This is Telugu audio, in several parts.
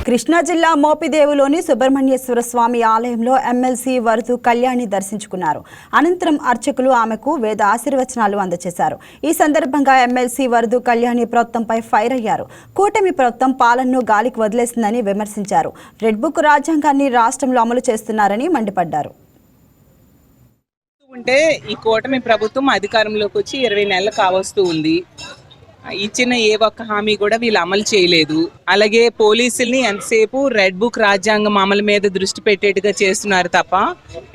కృష్ణా జిల్లా మోపిదేవులోని సుబ్రహ్మణ్యేశ్వర స్వామి ఆలయంలో ఎమ్మెల్సీ వరదు కళ్యాణి దర్శించుకున్నారు. అనంతరం అర్చకులు ఆమెకు వేద ఆశీర్వచనాలు అందజేశారు. ఈ సందర్భంగా ఎమ్మెల్సీ వరదు కళ్యాణి ప్రభుత్వంపై ఫైర్ అయ్యారు. కూటమి ప్రభుత్వం పాలనను గాలికి వదిలేసిందని విమర్శించారు. రెడ్ బుక్ రాజ్యాంగాన్ని రాష్ట్రంలో అమలు చేస్తున్నారని మండిపడ్డారు. ఈ కూటమి ప్రభుత్వం అధికారంలోకి వచ్చి 20 నెలలు కావస్తూ ఉంది. ఇచ్చిన ఏ ఒక్క హామీ కూడా వీళ్ళు అమలు చేయలేదు. అలాగే పోలీసుల్ని ఎంతసేపు రెడ్ బుక్ రాజ్యాంగం అమలు మీద దృష్టి పెట్టేట్టుగా చేస్తున్నారు తప్ప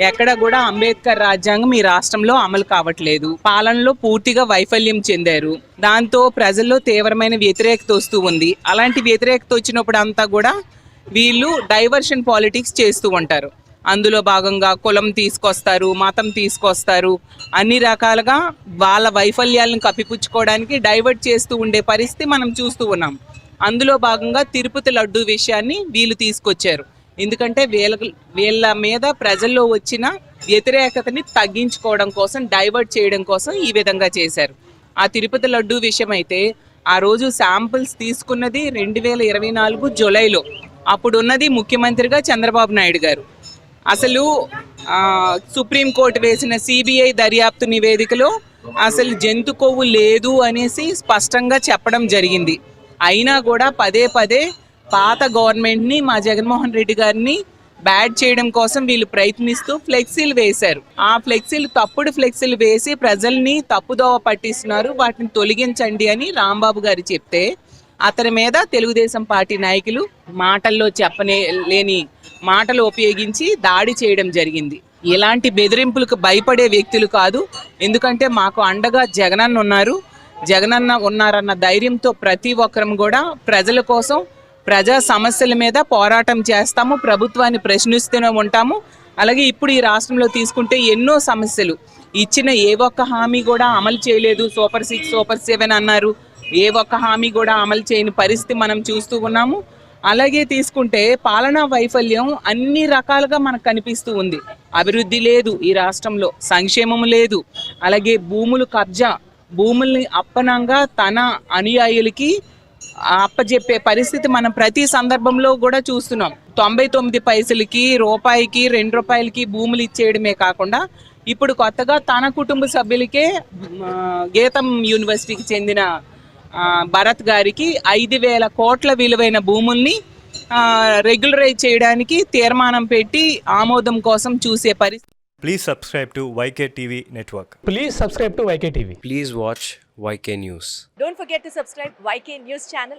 ఎక్కడ కూడా అంబేద్కర్ రాజ్యాంగం ఈ రాష్ట్రంలో అమలు కావట్లేదు. పాలనలో పూర్తిగా వైఫల్యం చెందారు. దాంతో ప్రజల్లో తీవ్రమైన వ్యతిరేకత వస్తూ ఉంది. అలాంటి వ్యతిరేకత వచ్చినప్పుడు అంతా కూడా వీళ్ళు డైవర్షన్ పాలిటిక్స్ చేస్తూ ఉంటారు. అందులో భాగంగా కులం తీసుకొస్తారు, మతం తీసుకొస్తారు, అన్ని రకాలుగా వాళ్ళ వైఫల్యాలను కప్పిపుచ్చుకోవడానికి డైవర్ట్ చేస్తూ ఉండే పరిస్థితి మనం చూస్తూ ఉన్నాం. అందులో భాగంగా తిరుపతి లడ్డు విషయాన్ని వీళ్ళు తీసుకొచ్చారు. ఎందుకంటే వీళ్ళ మీద ప్రజల్లో వచ్చిన వ్యతిరేకతని తగ్గించుకోవడం కోసం, డైవర్ట్ చేయడం కోసం ఈ విధంగా చేశారు. ఆ తిరుపతి లడ్డు విషయం అయితే ఆ రోజు శాంపిల్స్ తీసుకున్నది 2024 జూలైలో. అప్పుడున్నది ముఖ్యమంత్రిగా చంద్రబాబు నాయుడు గారు. అసలు సుప్రీంకోర్టు వేసిన సిబిఐ దర్యాప్తు నివేదికలో అసలు జంతు కొవ్వు లేదు అనేసి స్పష్టంగా చెప్పడం జరిగింది. అయినా కూడా పదే పదే పాత గవర్నమెంట్ని, మా జగన్మోహన్ రెడ్డి గారిని బ్యాడ్ చేయడం కోసం వీళ్ళు ప్రయత్నిస్తూ ఫ్లెక్సీలు వేశారు. ఆ ఫ్లెక్సీలు తప్పుడు ఫ్లెక్సీలు వేసి ప్రజల్ని తప్పుదోవ పట్టిస్తున్నారు, వాటిని తొలగించండి అని రాంబాబు గారు చెప్తే అతని మీద తెలుగుదేశం పార్టీ నాయకులు మాటల్లో లేని మాటలు ఉపయోగించి దాడి చేయడం జరిగింది. ఇలాంటి బెదిరింపులకు భయపడే వ్యక్తులు కాదు. ఎందుకంటే మాకు అండగా జగనన్న ఉన్నారన్న ధైర్యంతో ప్రతి ఒక్కరం కూడా ప్రజల కోసం, ప్రజా సమస్యల మీద పోరాటం చేస్తాము, ప్రభుత్వాన్ని ప్రశ్నిస్తూనే ఉంటాము. అలాగే ఇప్పుడు ఈ రాష్ట్రంలో తీసుకుంటే ఎన్నో సమస్యలు ఇచ్చిన ఏ ఒక్క హామీ కూడా అమలు చేయలేదు. సూపర్ 6, సూపర్ 7 అన్నారు. ఏ ఒక్క హామీ కూడా అమలు చేయని పరిస్థితి మనం చూస్తూ ఉన్నాము. అలాగే తీసుకుంటే పాలనా వైఫల్యం అన్ని రకాలుగా మనకు కనిపిస్తూ ఉంది. అభివృద్ధి లేదు ఈ రాష్ట్రంలో, సంక్షేమం లేదు. అలాగే భూములు కబ్జా, భూముల్ని అప్పనంగా తన అనుయాయులకి అప్పజెప్పే పరిస్థితి మనం ప్రతి సందర్భంలో కూడా చూస్తున్నాం. 99 పైసలకి, రూపాయికి, 2 రూపాయలకి భూములు ఇచ్చేయడమే కాకుండా ఇప్పుడు కొత్తగా తన కుటుంబ సభ్యులకే గీతం యూనివర్సిటీకి చెందిన భరత్ గారికి 5,000 కోట్ల విలువైన భూముల్ని రెగ్యులరైజ్ చేయడానికి తీర్మానం పెట్టి ఆమోదం కోసం చూసే పరిస్థితి. Please subscribe to YK TV Network. Please subscribe to YK TV. Please watch YK News. Don't forget to subscribe YK News channel.